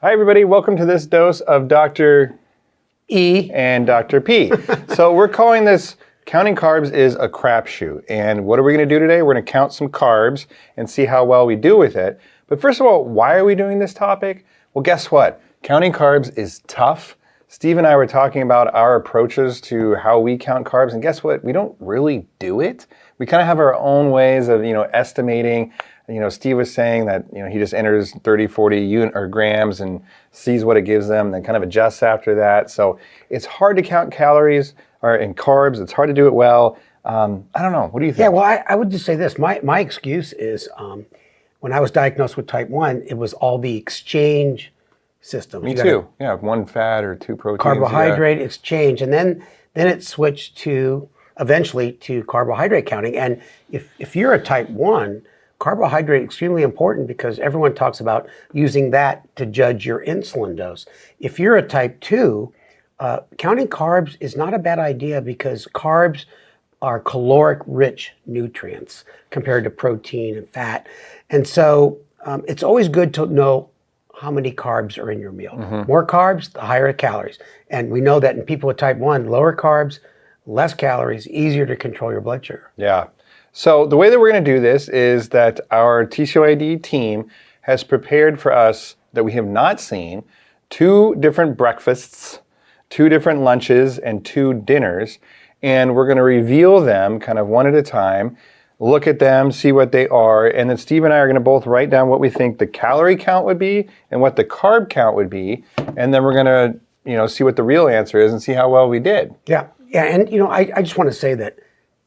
Hi, everybody. Welcome to this dose of Dr. E. and Dr. P. So we're calling this Counting Carbs is a Crapshoot. And what are we going to do today? We're going to count some carbs and see how well we do with it. But first of all, why are we doing this topic? Well, guess what? Counting carbs is tough. Steve and I were talking about our approaches to how we count carbs, and guess what? We don't really do it. We kind of have our own ways of, estimating. Steve was saying that, he just enters 30, 40 grams and sees what it gives them, and then kind of adjusts after that. So it's hard to count calories and carbs. It's hard to do it well. I don't know. What do you think? Yeah, well, I would just say this. My excuse is when I was diagnosed with type 1, it was all the exchange systems. Me too. Yeah, one fat or two proteins. Carbohydrate exchange. And then it switched eventually to carbohydrate counting. And if you're a type 1, carbohydrate is extremely important because everyone talks about using that to judge your insulin dose. If you're a type 2, counting carbs is not a bad idea because carbs are caloric-rich nutrients compared to protein and fat. And so it's always good to know how many carbs are in your meal. Mm-hmm. More carbs, the higher the calories. And we know that in people with type 1, lower carbs, less calories, easier to control your blood sugar. Yeah. So the way that we're going to do this is that our TCOID team has prepared for us that we have not seen 2 different breakfasts, 2 different lunches, and 2 dinners. And we're going to reveal them kind of one at a time, look at them, see what they are, and then Steve and I are going to both write down what we think the calorie count would be and what the carb count would be, and then we're going to, see what the real answer is and see how well we did. Yeah, and I just want to say that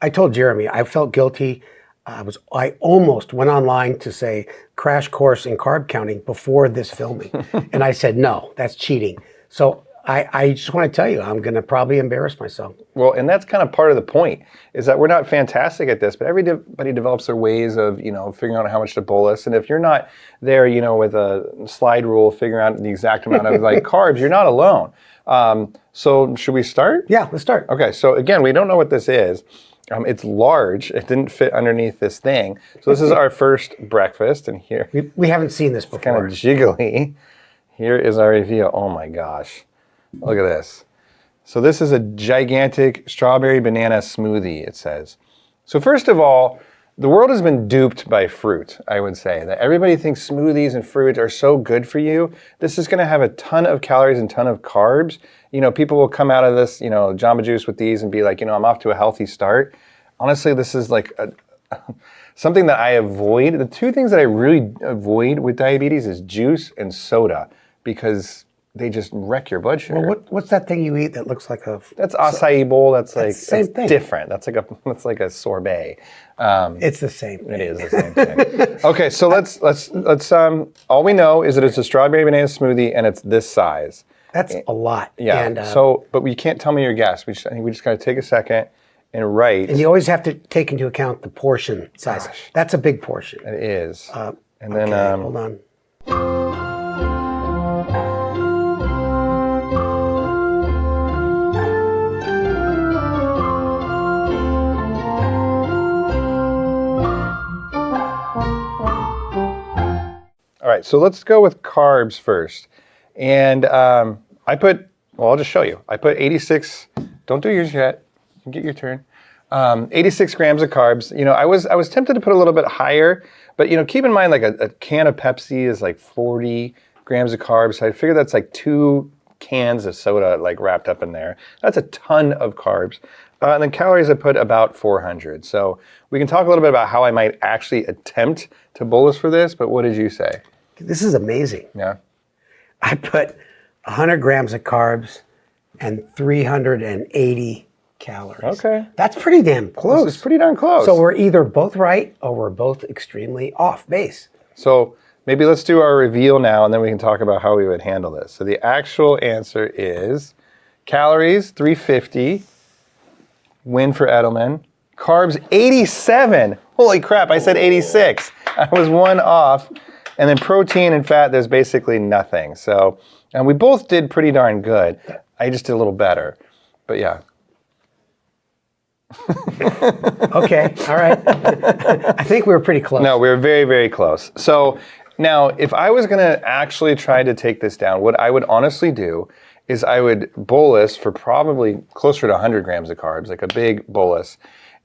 I told Jeremy I felt guilty. I almost went online to say crash course in carb counting before this filming, and I said no, that's cheating. So I just want to tell you, I'm going to probably embarrass myself. Well, and that's kind of part of the point, is that we're not fantastic at this, but everybody develops their ways of, figuring out how much to bolus. And if you're not there, with a slide rule, figuring out the exact amount of carbs, you're not alone. So should we start? Yeah, let's start. Okay, so again, we don't know what this is. It's large. It didn't fit underneath this thing. So this is our first breakfast, and here... We haven't seen this before. It's kind of jiggly. Here is our reveal. Oh my gosh. Look at this. So this is a gigantic strawberry banana smoothie, it says. So first of all, the world has been duped by fruit, I would say. That everybody thinks smoothies and fruit are so good for you. This is going to have a ton of calories and ton of carbs. People will come out of this, Jamba Juice with these and be like, I'm off to a healthy start. Honestly, this is like something that I avoid. The 2 things that I really avoid with diabetes is juice and soda because they just wreck your blood sugar. Well, what's that thing you eat that looks like a... That's acai bowl. That's same thing. Different. That's like a sorbet. It's the same thing. It is the same thing. Okay, so let's all we know is that it's a strawberry banana smoothie and it's this size. That's a lot. Yeah. And, but we can't tell me your guess. I think we just got to take a second and write. And you always have to take into account the portion size. Gosh. That's a big portion. It is. And then then hold on. All right, so let's go with carbs first. And I'll just show you. I put 86, don't do yours yet, get your turn. 86 grams of carbs. I was tempted to put a little bit higher, but keep in mind like a can of Pepsi is like 40 grams of carbs. So I figure that's like 2 cans of soda wrapped up in there. That's a ton of carbs. And then calories I put about 400. So we can talk a little bit about how I might actually attempt to bolus for this, but what did you say? This is amazing. Yeah. I put 100 grams of carbs and 380 calories. Okay. That's pretty damn close. This is pretty darn close. So we're either both right or we're both extremely off base. So maybe let's do our reveal now and then we can talk about how we would handle this. So the actual answer is calories, 350, win for Edelman. Carbs, 87. Holy crap, I said 86. I was 1 off. And then protein and fat, there's basically nothing. So, and we both did pretty darn good. I just did a little better. But yeah. Okay, all right. I think we were pretty close. No, we were very, very close. So Now, if I was going to actually try to take this down, what I would honestly do is I would bolus for probably closer to 100 grams of carbs, like a big bolus.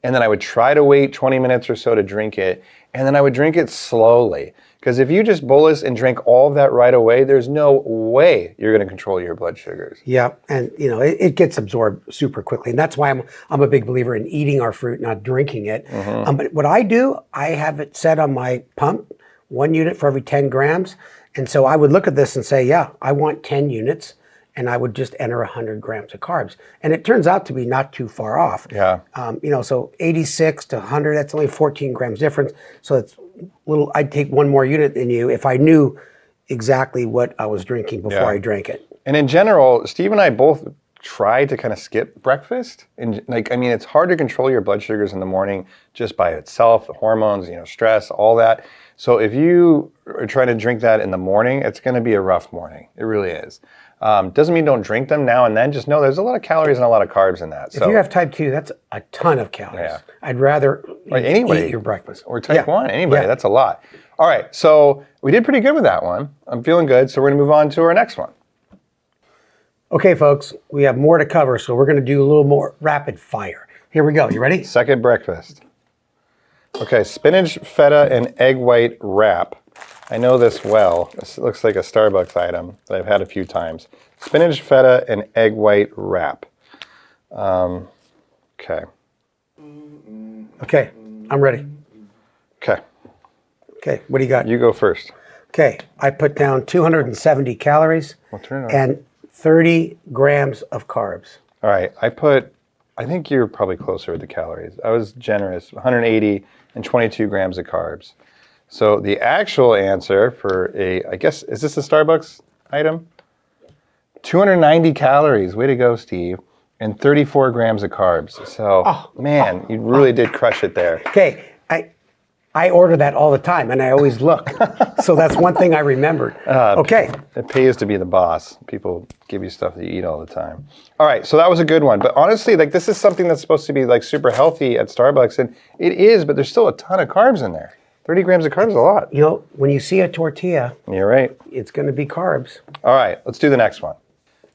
And then I would try to wait 20 minutes or so to drink it. And then I would drink it slowly. Because if you just bolus and drink all of that right away, there's no way you're going to control your blood sugars. Yeah, and it gets absorbed super quickly, and that's why I'm a big believer in eating our fruit, not drinking it. But what I do, I have it set on my pump, 1 unit for every 10 grams, and so I would look at this and say, yeah, I want 10 units, and I would just enter 100 grams of carbs, and it turns out to be not too far off. Yeah. So 86 to 100, that's only 14 grams difference. So it's little. I'd take one more unit than you if I knew exactly what I was drinking before I drank it. And in general, Steve and I both try to kind of skip breakfast. And it's hard to control your blood sugars in the morning just by itself, the hormones, stress, all that. So if you are trying to drink that in the morning, it's going to be a rough morning. It really is. Doesn't mean don't drink them now and then. Just know there's a lot of calories and a lot of carbs in that. If you have type 2, that's a ton of calories. Yeah. I'd rather eat your breakfast. Or type 1, anybody. That's a lot. All right, so we did pretty good with that one. I'm feeling good, so we're going to move on to our next one. Okay, folks, we have more to cover, so we're going to do a little more rapid fire. Here we go. You ready? Second breakfast. Okay, spinach, feta, and egg white wrap. I know this well. This looks like a Starbucks item that I've had a few times. Spinach, feta, and egg white wrap. Okay. Okay, I'm ready. Okay. Okay, what do you got? You go first. Okay, I put down 270 calories Well, turn it on. and 30 grams of carbs. All right, I think you're probably closer with the calories. I was generous, 180 and 22 grams of carbs. So the actual answer for I guess, is this a Starbucks item? 290 calories, way to go, Steve, and 34 grams of carbs. So, you really did crush it there. Okay, I order that all the time, and I always look. So that's one thing I remembered. Okay. It pays to be the boss. People give you stuff that you eat all the time. All right, so that was a good one. But honestly, this is something that's supposed to be super healthy at Starbucks, and it is, but there's still a ton of carbs in there. 30 grams of carbs is a lot. When you see a tortilla, you're right. It's going to be carbs. All right, let's do the next one.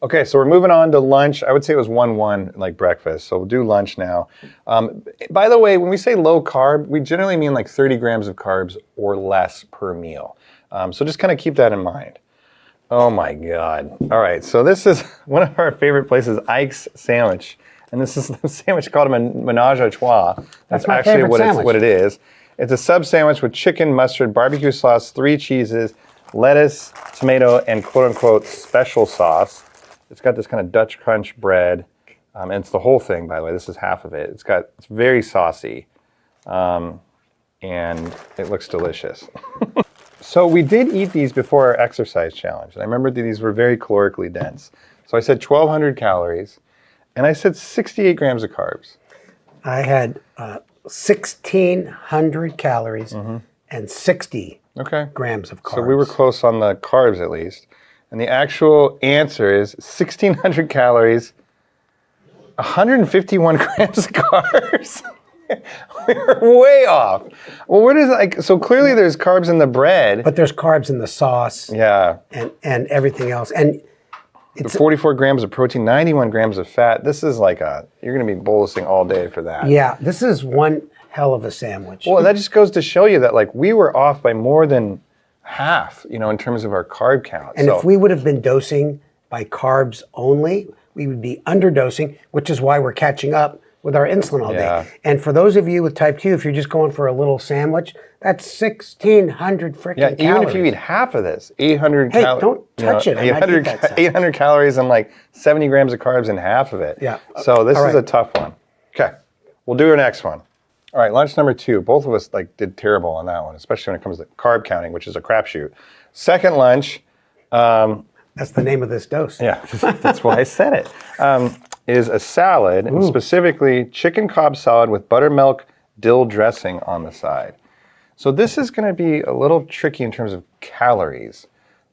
Okay, so we're moving on to lunch. I would say it was 1-1 like breakfast, so we'll do lunch now. By the way, when we say low carb, we generally mean 30 grams of carbs or less per meal. So just kind of keep that in mind. Oh my God. All right, so this is one of our favorite places, Ike's Sandwich. And this is the sandwich called a menage a trois. That's my actually favorite what it is. It's a sub sandwich with chicken, mustard, barbecue sauce, 3 cheeses, lettuce, tomato, and quote-unquote special sauce. It's got this kind of Dutch crunch bread, and it's the whole thing, by the way. This is half of it. It's very saucy, and it looks delicious. So we did eat these before our exercise challenge, and I remember that these were very calorically dense. So I said 1,200 calories, and I said 68 grams of carbs. I had 1,600 calories and 60 grams of carbs. So we were close on the carbs, at least. And the actual answer is 1,600 calories, 151 grams of carbs. We're way off. Well, where does so clearly there's carbs in the bread. But there's carbs in the sauce. Yeah. And everything else. And it's 44 grams of protein, 91 grams of fat. This is you're going to be bolusing all day for that. Yeah, this is one hell of a sandwich. Well, that just goes to show you that we were off by more than half, in terms of our carb count. And if we would have been dosing by carbs only, we would be underdosing, which is why we're catching up with our insulin all day. And for those of you with type 2, if you're just going for a little sandwich, that's 1,600 freaking calories. Yeah, even if you eat half of this, 800 calories. Hey, don't touch it. 800 calories and 70 grams of carbs in half of it. Yeah. So this is a tough one. Okay, we'll do our next one. All right, lunch number 2. Both of us did terrible on that one, especially when it comes to carb counting, which is a crapshoot. Second lunch. That's the name of this dose. Yeah, that's why I said it. Is a salad, and specifically chicken Cobb salad with buttermilk dill dressing on the side. So this is going to be a little tricky in terms of calories.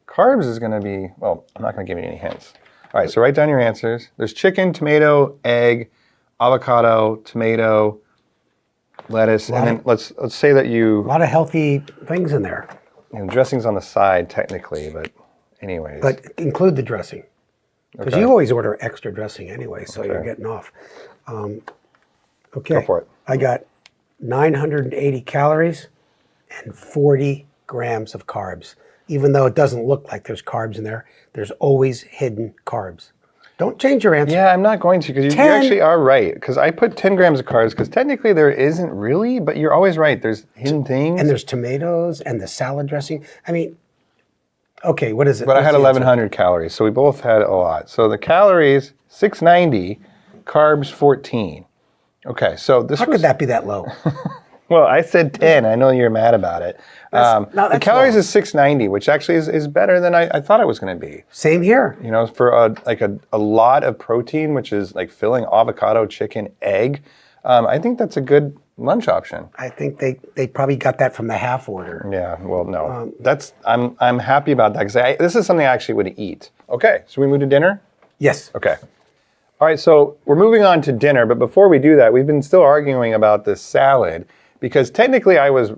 Carbs is going to be, well, I'm not going to give you any hints. All right, so write down your answers. There's chicken, tomato, egg, avocado, tomato, lettuce, and then let's say that you... A lot of healthy things in there. And dressing's on the side technically, but anyways. But include the dressing. Because Okay. you always order extra dressing anyway, so you're Okay. getting off. Okay. Go for it. I got 980 calories and 40 grams of carbs. Even though it doesn't look like there's carbs in there, there's always hidden carbs. Don't change your answer. Yeah, I'm not going to because you 10. actually are right. Because I put 10 grams of carbs because technically there isn't really, but you're always right. There's hidden things. And there's tomatoes and the salad dressing. I mean, okay, what is it? But I What's had the answer? 1,100 calories, so we both had a lot. So the calories, 690, carbs 14. Okay, so this How was... could that be that low? Well, I said 10. I know you're mad about it. No, the that's calories low. is 690, which actually is better than I thought it was going to be. Same here. You know, for a lot of protein, which is like filling avocado, chicken, egg, I think that's a good lunch option. I think they probably got that from the half order. Yeah, well, no, I'm happy about that because this is something I actually would eat. Okay, so we move to dinner. Yes. Okay. All right, so we're moving on to dinner, but before we do that, we've been still arguing about this salad because technically I was,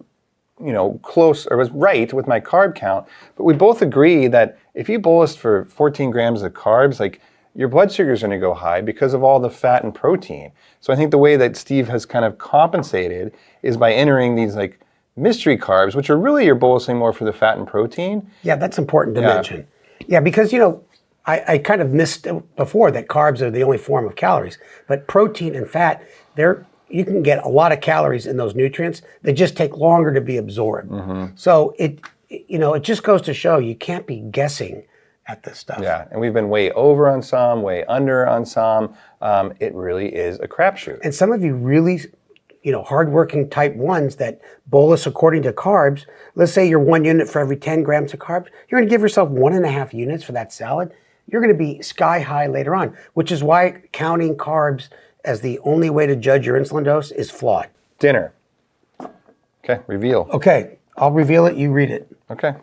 close or was right with my carb count, but we both agree that if you bolus for 14 grams of carbs, like your blood sugar is going to go high because of all the fat and protein. So I think the way that Steve has kind of compensated is by entering these like mystery carbs, which are really you're bolusing more for the fat and protein. Yeah, that's important to mention. Yeah, because I kind of missed before that carbs are the only form of calories, but protein and fat, you can get a lot of calories in those nutrients. They just take longer to be absorbed. So it just goes to show you can't be guessing at this stuff. Yeah, and we've been way over on some, way under on some. It really is a crapshoot. And some of you really, hardworking type 1s that bolus according to carbs, let's say you're 1 unit for every 10 grams of carbs, you're going to give yourself 1.5 units for that salad. You're going to be sky high later on, which is why counting carbs as the only way to judge your insulin dose is flawed. Dinner. Okay, reveal. Okay, I'll reveal it, you read it. Okay.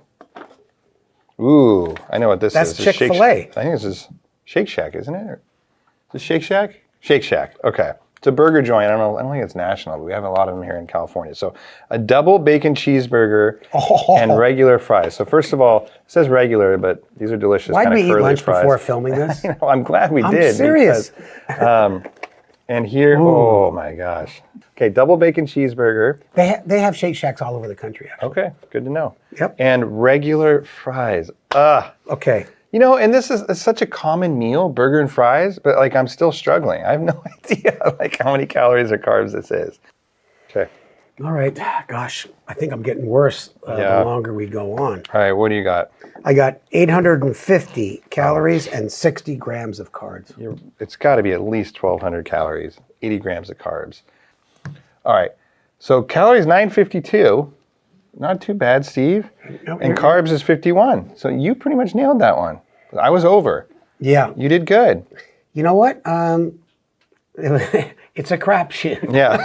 Ooh, I know what this That's is. This is Chick-fil-A. I think this is Shake Shack, isn't it? Is this Shake Shack? Shake Shack, okay. It's a burger joint. I don't think it's national, but we have a lot of them here in California. So a double bacon cheeseburger and regular fries. So first of all, it says regular, but these are delicious. Why'd we eat curly lunch fries. before filming this? I'm glad we I'm did. serious. Because, and here, oh my gosh. Okay, double bacon cheeseburger. They have Shake Shacks all over the country, actually. Okay, good to know. Yep. And regular fries. Okay. And this is such a common meal, burger and fries, but like I'm still struggling. I have no idea like how many calories or carbs this is. Okay. All right. Gosh, I think I'm getting worse the longer we go on. All right, what do you got? I got 850 calories and 60 grams of carbs. It's got to be at least 1,200 calories, 80 grams of carbs. All right, so calories 952, not too bad, Steve. Nope, And carbs is 51. So you pretty much nailed that one. I was over. Yeah. You did good. You know what? It's a crapshoot. Yeah.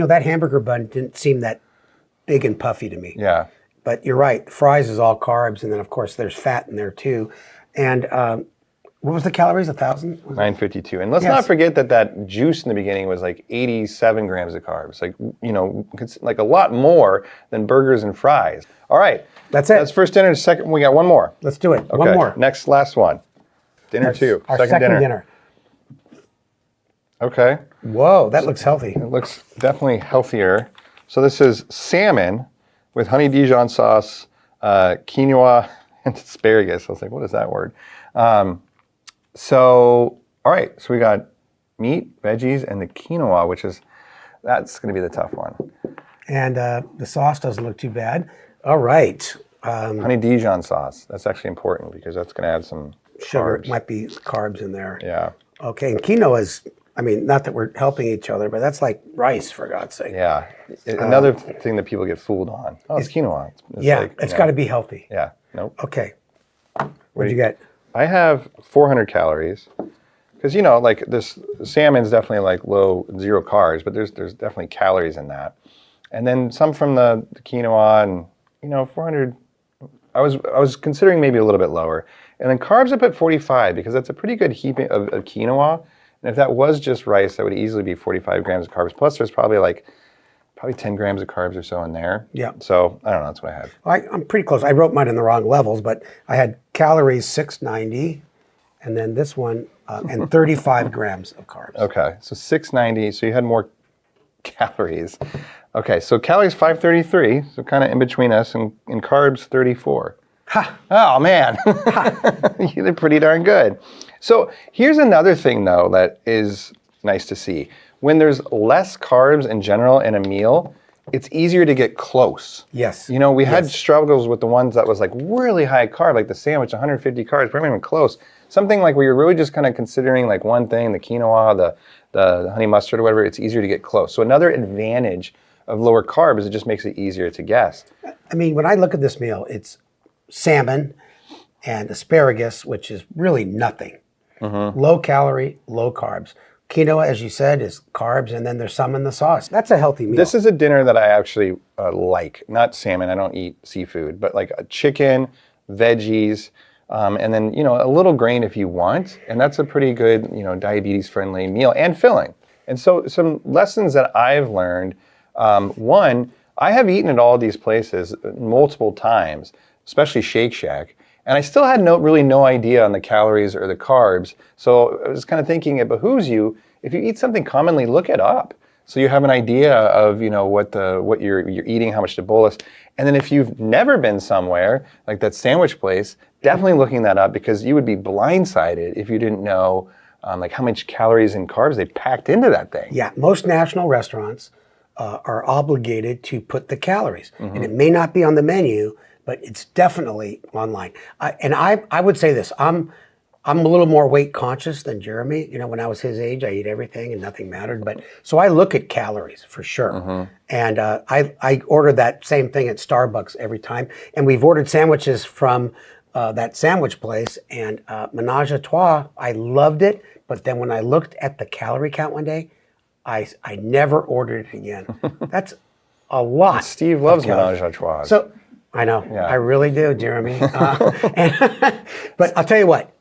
That hamburger bun didn't seem that big and puffy to me. Yeah. But you're right. Fries is all carbs, and then of course there's fat in there too. And what was the calories? 1,000? 952. And let's not forget that juice in the beginning was like 87 grams of carbs. Like, it's like a lot more than burgers and fries. All right. That's it. That's first dinner. Second, we got one more. Let's do it. Okay. One more. Last one. Dinner two. Our second dinner. Okay. Whoa, that looks healthy. It looks definitely healthier. So this is salmon with honey Dijon sauce, quinoa, and asparagus. I was like, what is that word? All right. So we got meat, veggies, and the quinoa, that's going to be the tough one. And the sauce doesn't look too bad. All right. Honey Dijon sauce. That's actually important because that's going to add some Sugar, carbs. might be carbs in there. Yeah. Okay, and quinoa is, not that we're helping each other, but that's like rice, for God's sake. Yeah. Another thing that people get fooled on. Oh, it's quinoa. It's got to be healthy. Yeah. Nope. Okay. What'd you get? I have 400 calories. Because, like this salmon's definitely like zero carbs, but there's definitely calories in that. And then some from the quinoa and, 400. I was considering maybe a little bit lower. And then carbs I put 45 because that's a pretty good heaping of quinoa. And if that was just rice, that would easily be 45 grams of carbs. Plus there's probably like probably 10 grams of carbs or so in there. Yeah. So I don't know, that's what I had. I'm pretty close. I wrote mine in the wrong levels, but I had calories 690, and then this one, and 35 grams of carbs. Okay, so 690, so you had more calories. Okay, so calories 533, so kind of in between us, and carbs 34. Ha! Oh man, you did pretty darn good. So here's another thing though that is nice to see. When there's less carbs in general in a meal, it's easier to get close. Yes. You know, we had struggles with the ones that was like really high carb, like the sandwich, 150 carbs, we're not even close. Something like where you're really just kind of considering like one thing, the quinoa, the honey mustard or whatever, it's easier to get close. So another advantage of lower carbs is it just makes it easier to guess. I mean, when I look at this meal, it's salmon and asparagus, which is really nothing. Low calorie, low carbs. Quinoa, as you said, is carbs, and then there's some in the sauce. That's a healthy meal. This is a dinner that I actually like. Not salmon, I don't eat seafood, but like a chicken, veggies, and then, you know, a little grain if you want. And that's a pretty good, you know, diabetes-friendly meal and filling. And so some lessons that I've learned, one, I have eaten at all these places multiple times, especially Shake Shack, and I still had really no idea on the calories or the carbs. So I was kind of thinking it behooves you, if you eat something commonly, look it up. So you have an idea of, you know, what you're eating, how much to bolus. And then if you've never been somewhere, like that sandwich place, definitely looking that up, because you would be blindsided if you didn't know like how much calories and carbs they packed into that thing. Yeah, most national restaurants are obligated to put the calories. And it may not be on the menu, but it's definitely online. And I would say this, I'm a little more weight conscious than Jeremy. You know, when I was his age, I ate everything and nothing mattered. But so I look at calories for sure. And I order that same thing at Starbucks every time. And we've ordered sandwiches from that sandwich place, and Menage a Trois, I loved it. But then when I looked at the calorie count one day, I never ordered it again. That's a lot. Steve loves Menage a Trois. So I know, Yeah. I really do, Jeremy. But I'll tell you what,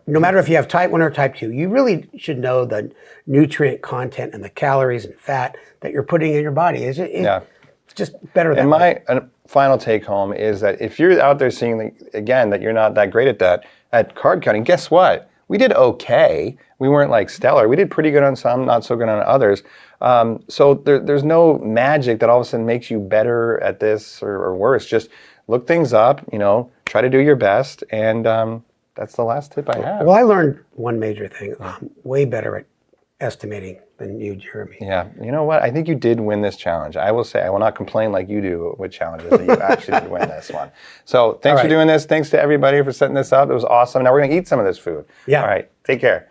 no matter if you have type 1 or type 2, you really should know the nutrient content and the calories and fat that you're putting in your body. It's just better than my final take home is that if you're out there seeing, again, that you're not that great at that, at carb counting, guess what? We did okay. We weren't like stellar. We did pretty good on some, not so good on others. So there's no magic that all of a sudden makes you better at this or worse. Just look things up, you know, try to do your best. And that's the last tip I have. Well, I learned one major thing. I'm way better at estimating than you, Jeremy. Yeah, you know what? I think you did win this challenge. I will say, I will not complain like you do with challenges, that you actually did win this one. So thanks for doing this. Thanks to everybody for setting this up. It was awesome. Now we're going to eat some of this food. Yeah. All right. Take care.